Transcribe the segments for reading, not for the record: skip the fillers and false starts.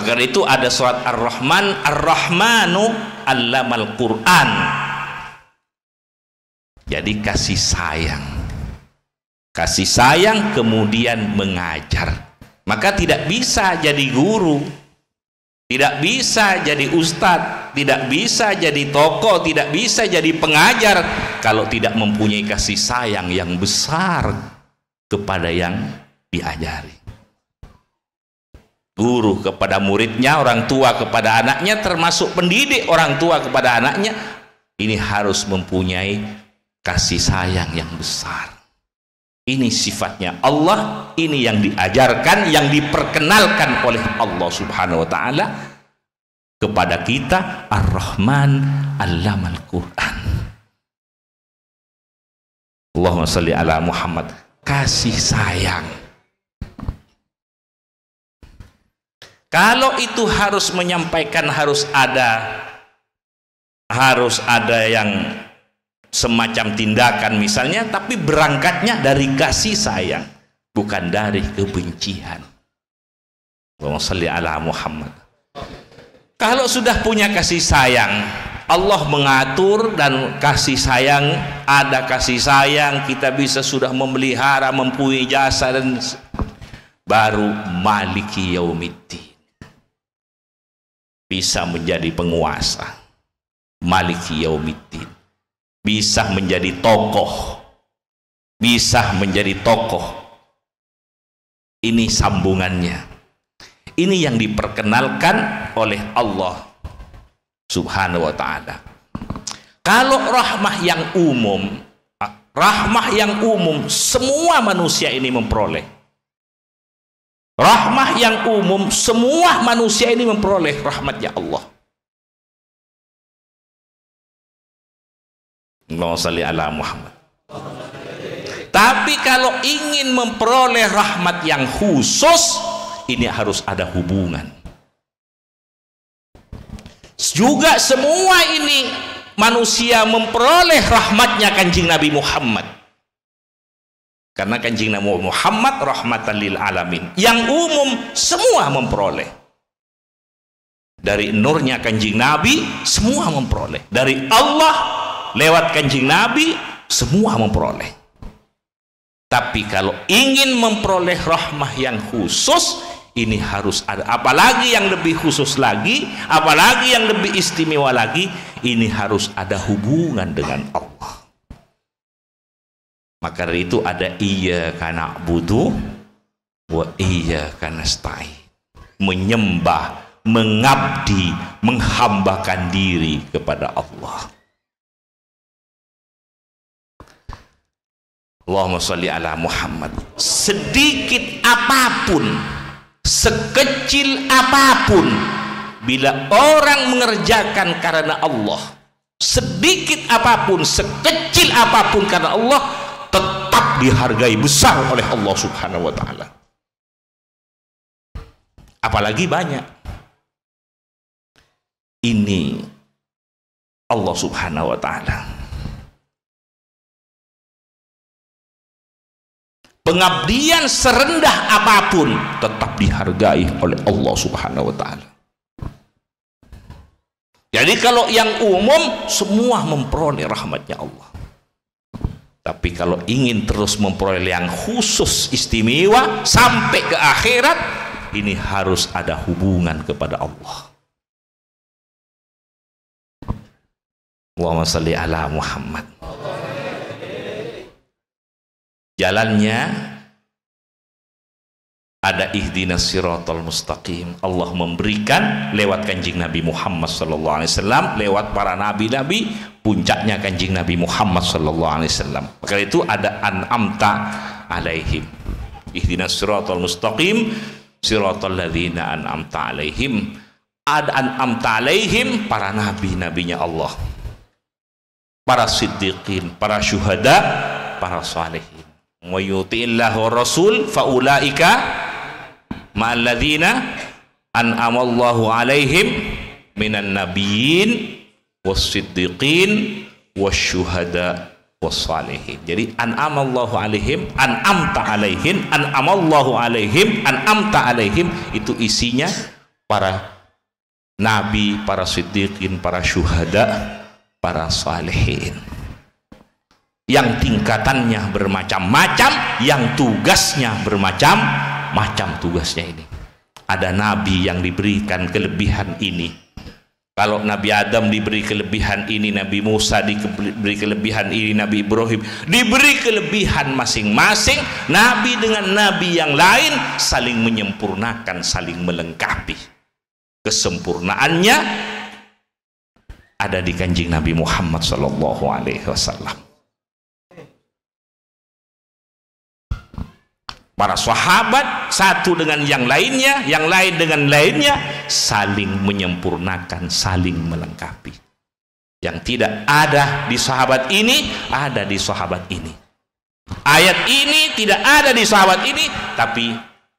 Maka dari itu ada surat Ar-Rahman, Ar-Rahmanu 'allamal Qur'an. Jadi kasih sayang. Kasih sayang kemudian mengajar. Maka tidak bisa jadi guru, tidak bisa jadi ustadz, tidak bisa jadi tokoh, tidak bisa jadi pengajar kalau tidak mempunyai kasih sayang yang besar kepada yang diajari. Guru kepada muridnya, orang tua kepada anaknya, termasuk pendidik orang tua kepada anaknya, ini harus mempunyai kasih sayang yang besar. Ini sifatnya Allah, ini yang diajarkan, yang diperkenalkan oleh Allah Subhanahu wa Ta'ala kepada kita. Ar-Rahman 'allamal Qur'an. Allahumma shalli ala Muhammad. Kasih sayang. Kalau itu harus menyampaikan, harus ada yang semacam tindakan misalnya, tapi berangkatnya dari kasih sayang, bukan dari kebencian. Allahumma shalli ala Muhammad. Kalau sudah punya kasih sayang, Allah mengatur, dan kasih sayang, ada kasih sayang, kita bisa sudah memelihara, mempunyai jasa, dan baru maliki yaumiddin, bisa menjadi penguasa, maliki yaumiddin, bisa menjadi tokoh, bisa menjadi tokoh. Ini sambungannya, ini yang diperkenalkan oleh Allah Subhanahu wa Ta'ala. Kalau rahmah yang umum semua manusia ini memperoleh. Rahmah yang umum semua manusia ini memperoleh rahmatnya Allah. Allahumma shalli ala Muhammad. Tapi kalau ingin memperoleh rahmat yang khusus, ini harus ada hubungan. Juga semua ini manusia memperoleh rahmatnya Kanjeng Nabi Muhammad. Karena Kanjeng Nabi Muhammad rahmatan lil alamin. Yang umum semua memperoleh. Dari nurnya Kanjeng Nabi semua memperoleh. Dari Allah lewat Kanjeng Nabi semua memperoleh. Tapi kalau ingin memperoleh rahmah yang khusus, ini harus ada, apalagi yang lebih khusus lagi, apalagi yang lebih istimewa lagi, ini harus ada hubungan dengan Allah. Maka dari itu ada iyyaka na'budu wa iyyaka nasta'in. Menyembah, mengabdi, menghambakan diri kepada Allah. Allahumma sholli ala Muhammad. Sedikit apapun, sekecil apapun, bila orang mengerjakan karena Allah, sedikit apapun, sekecil apapun karena Allah, tetap dihargai besar oleh Allah Subhanahu wa Ta'ala. Apalagi banyak. Ini Allah Subhanahu wa Ta'ala. Pengabdian serendah apapun tetap dihargai oleh Allah Subhanahu wa Ta'ala. Jadi kalau yang umum semua memperoleh rahmatnya Allah. Tapi kalau ingin terus memperoleh yang khusus istimewa sampai ke akhirat, ini harus ada hubungan kepada Allah. Allahumma shalli ala Muhammad. Jalannya ada ihdinas siratal mustaqim. Allah memberikan lewat Kanjeng Nabi Muhammad sallallahu alaihi wasallam, lewat para nabi-nabi, puncaknya Kanjeng Nabi Muhammad sallallahu alaihi wasallam. Maka itu ada an'amta alaihim. Ihdinas siratal mustaqim, siratal ladzina an'amta alaihim. Ada an'amta alaihim, para nabi-nabinya Allah, para siddiqin, para syuhada, para salihin. Wa yuti'illahu rasul faulaika ma'alladzina an'amallahu alaihim minan nabiyyin was-siddiqin wasyuhada was-salihin. Jadi an'amallahu alaihim, an'amta alaihim, an'amallahu alaihim, an'amta alaihim, itu isinya para nabi, para siddiqin, para syuhada, para salihin, yang tingkatannya bermacam-macam, yang tugasnya bermacam-macam. Tugasnya ini ada nabi yang diberikan kelebihan ini. Kalau Nabi Adam diberi kelebihan ini, Nabi Musa diberi kelebihan ini, Nabi Ibrahim diberi kelebihan masing-masing. Nabi dengan nabi yang lain saling menyempurnakan, saling melengkapi. Kesempurnaannya ada di Kanjeng Nabi Muhammad SAW. Para sahabat satu dengan yang lainnya, yang lain dengan lainnya, saling menyempurnakan, saling melengkapi. Yang tidak ada di sahabat ini, ada di sahabat ini. Ayat ini tidak ada di sahabat ini, tapi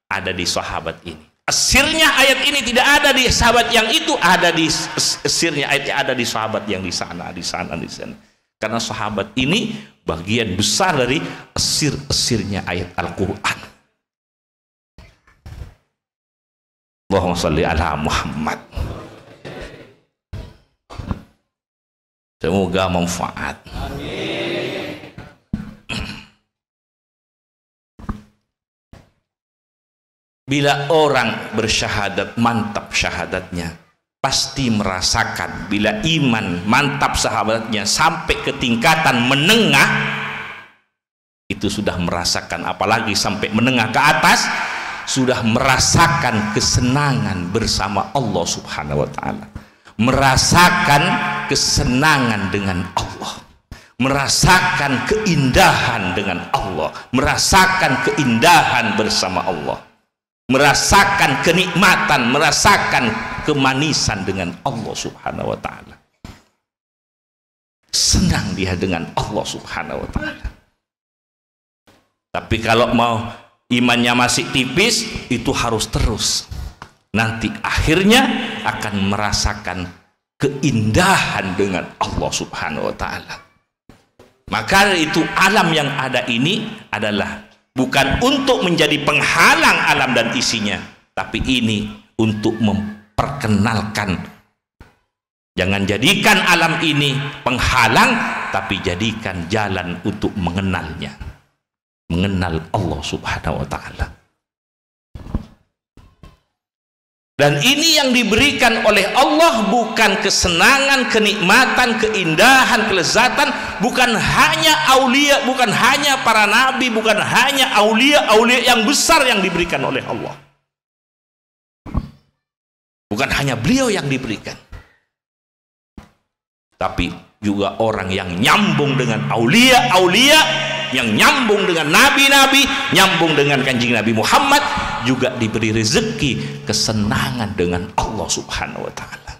ada di sahabat ini. Esirnya ayat ini tidak ada di sahabat yang itu, ada di esirnya ayatnya ada di sahabat yang di sana, di sana, di sana. Karena sahabat ini bagian besar dari esir-esirnya ayat Al-Quran. Allahumma sholli ala Muhammad. Semoga manfaat. Bila orang bersyahadat mantap syahadatnya, pasti merasakan. Bila iman mantap sahabatnya sampai ke tingkatan menengah, itu sudah merasakan. Apalagi sampai menengah ke atas, sudah merasakan kesenangan bersama Allah Subhanahu wa ta'ala, merasakan kesenangan dengan Allah, merasakan keindahan dengan Allah, merasakan keindahan bersama Allah, merasakan kenikmatan, merasakan kemanisan dengan Allah Subhanahu wa ta'ala. Senang dia dengan Allah Subhanahu wa ta'ala. Tapi kalau mau imannya masih tipis, itu harus terus. Nanti akhirnya akan merasakan keindahan dengan Allah Subhanahu wa ta'ala. Maka itu alam yang ada ini adalah bukan untuk menjadi penghalang alam dan isinya, tapi ini untuk memperkenalkan. Jangan jadikan alam ini penghalang, tapi jadikan jalan untuk mengenalnya, mengenal Allah Subhanahu wa ta'ala. Dan ini yang diberikan oleh Allah, bukan kesenangan, kenikmatan, keindahan, kelezatan, bukan hanya aulia, bukan hanya para nabi, bukan hanya aulia-aulia yang besar yang diberikan oleh Allah. Bukan hanya beliau yang diberikan, tapi juga orang yang nyambung dengan aulia-aulia, yang nyambung dengan nabi-nabi, nyambung dengan Kanjeng Nabi Muhammad, juga diberi rezeki kesenangan dengan Allah Subhanahu wa ta'ala.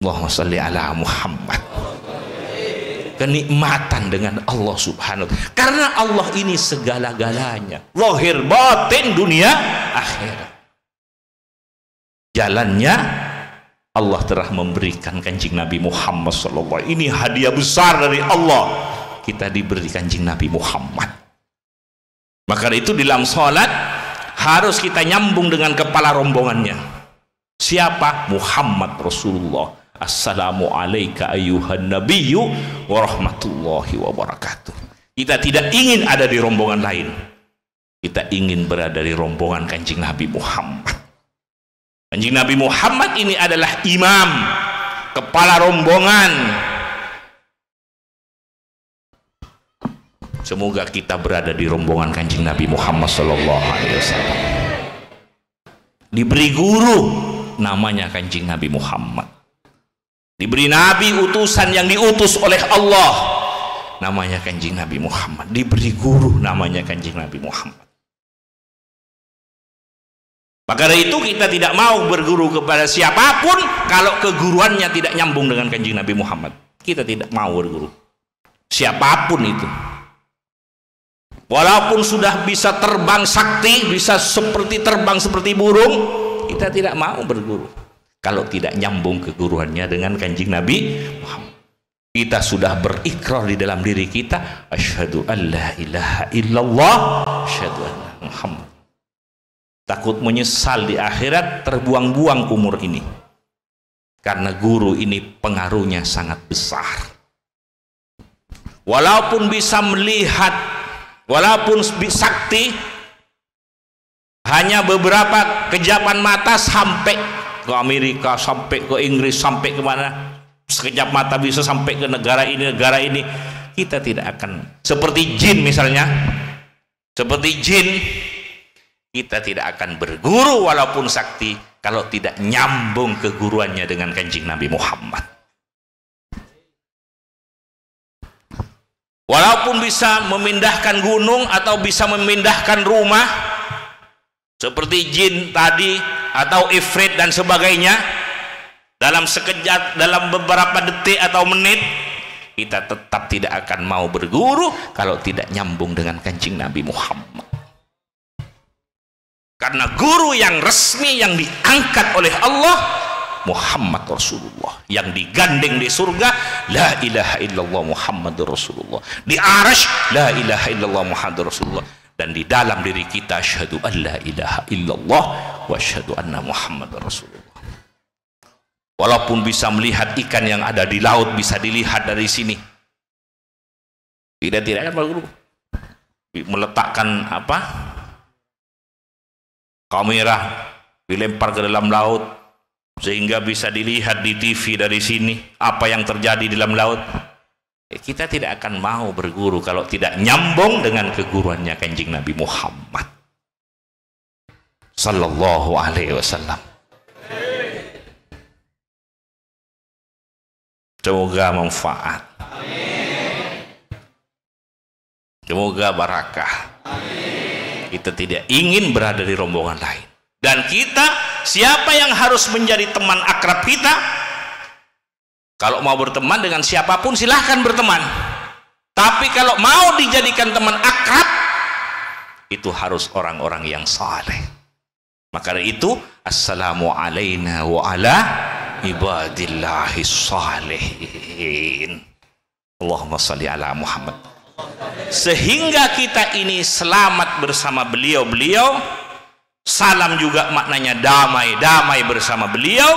Allahumma sholli ala Muhammad. Kenikmatan dengan Allah Subhanahu wa ta'ala, karena Allah ini segala-galanya, zahir batin, dunia akhirat. Jalannya Allah telah memberikan Kanjeng Nabi Muhammad SAW. Ini hadiah besar dari Allah, kita diberi Kanjeng Nabi Muhammad. Maka itu di dalam sholat harus kita nyambung dengan kepala rombongannya. Siapa? Muhammad Rasulullah. Assalamu alayka ayyuhan nabiyyu wa rahmatullahi wa barakatuh. Kita tidak ingin ada di rombongan lain, kita ingin berada di rombongan Kanjeng Nabi Muhammad. Kanjeng Nabi Muhammad ini adalah imam, kepala rombongan. Semoga kita berada di rombongan Kanjeng Nabi Muhammad SAW. Diberi guru namanya Kanjeng Nabi Muhammad. Diberi nabi utusan yang diutus oleh Allah namanya Kanjeng Nabi Muhammad. Diberi guru namanya Kanjeng Nabi Muhammad. Maka dari itu kita tidak mau berguru kepada siapapun kalau keguruannya tidak nyambung dengan Kanjeng Nabi Muhammad. Kita tidak mau berguru siapapun itu, walaupun sudah bisa terbang sakti, bisa terbang seperti burung, kita tidak mau berguru kalau tidak nyambung keguruannya dengan Kanjeng Nabi Muhammad. Kita sudah berikrar di dalam diri kita, asyhadu an la ilaha illallah, asyhadu anna Muhammad. takut menyesal di akhirat, terbuang-buang umur ini. Karena guru ini pengaruhnya sangat besar. Walaupun bisa melihat, walaupun sakti, hanya beberapa kejapan mata sampai ke Amerika, sampai ke Inggris, sampai kemana, sekejap mata bisa sampai ke negara ini. Kita tidak akan seperti jin misalnya, seperti jin, kita tidak akan berguru walaupun sakti kalau tidak nyambung keguruannya dengan Kanjeng Nabi Muhammad. Walaupun bisa memindahkan gunung atau bisa memindahkan rumah seperti jin tadi atau ifrit dan sebagainya, dalam sekejap, dalam beberapa detik atau menit, kita tetap tidak akan mau berguru kalau tidak nyambung dengan Kanjeng Nabi Muhammad. Karena guru yang resmi yang diangkat oleh Allah Muhammad Rasulullah, yang digandeng di surga la ilaha illallah Muhammadur Rasulullah, di arasy la ilaha illallah Muhammadur Rasulullah, dan di dalam diri kita asyhadu an la ilaha illallah wa asyhadu anna Muhammadar Rasulullah. Walaupun bisa melihat ikan yang ada di laut, bisa dilihat dari sini, tidak kan Pak Guru meletakkan kamera dilempar ke dalam laut sehingga bisa dilihat di TV dari sini apa yang terjadi di dalam laut. Kita tidak akan mau berguru kalau tidak nyambung dengan keguruannya Kanjeng Nabi Muhammad sallallahu alaihi wasallam. Semoga manfaat, semoga barakah. Kita tidak ingin berada di rombongan lain. Dan kita, siapa yang harus menjadi teman akrab kita? Kalau mau berteman dengan siapapun silahkan berteman. Tapi kalau mau dijadikan teman akrab, itu harus orang-orang yang saleh. Maka dari itu, assalamu alaina wa ala ibadillahi salihin. Allahumma salli ala Muhammad. Sehingga kita ini selamat bersama beliau-beliau. Salam juga maknanya damai, damai bersama beliau.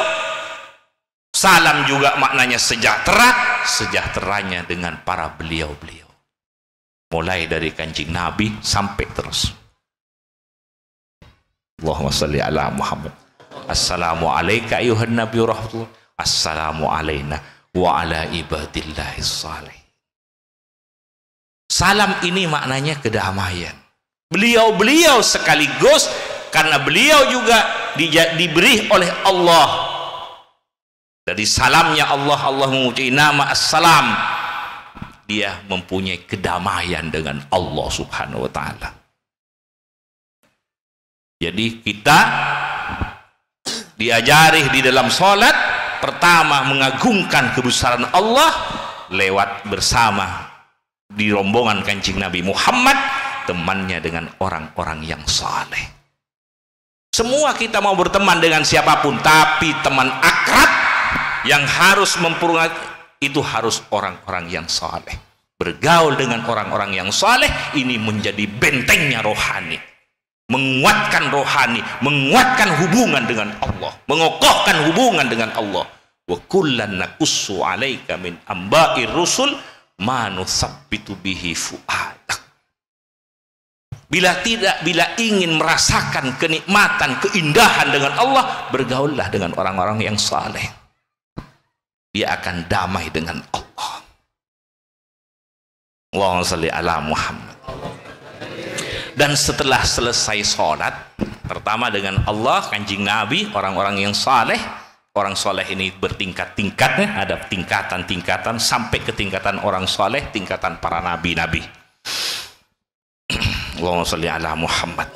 Salam juga maknanya sejahtera, sejahteranya dengan para beliau-beliau. Mulai dari Kanjeng Nabi sampai terus. Allahumma salli ala Muhammad. Assalamu alayka ayuhan nabi rahmatullah. Assalamu alayna wa ala ibadillahi salih. Salam ini maknanya kedamaian. Beliau-beliau sekaligus, karena beliau juga diberi oleh Allah. Dari salamnya Allah mengucapkan nama Assalam. Dia mempunyai kedamaian dengan Allah Subhanahu wa ta'ala. Jadi kita diajari di dalam sholat, pertama mengagungkan kebesaran Allah lewat bersama di rombongan Kanjeng Nabi Muhammad, temannya dengan orang-orang yang saleh. Semua kita mau berteman dengan siapapun, tapi teman akrab yang harus memperingati itu harus orang-orang yang saleh. Bergaul dengan orang-orang yang saleh ini menjadi bentengnya rohani, menguatkan rohani, menguatkan hubungan dengan Allah, mengokohkan hubungan dengan Allah. Wa kullan naqussu 'alaika min amba'ir rusul ma nusabbitu bihi fu'adak. Bila ingin merasakan kenikmatan, keindahan dengan Allah, bergaullah dengan orang-orang yang saleh. Dia akan damai dengan Allah. Allahumma shalli ala Muhammad. Dan setelah selesai sholat, pertama dengan Allah, Kanjeng Nabi, orang-orang yang saleh. Orang soleh ini bertingkat-tingkatnya, ada tingkatan-tingkatan sampai ke tingkatan orang soleh, tingkatan para nabi-nabi. Allahumma shalli ala Muhammad.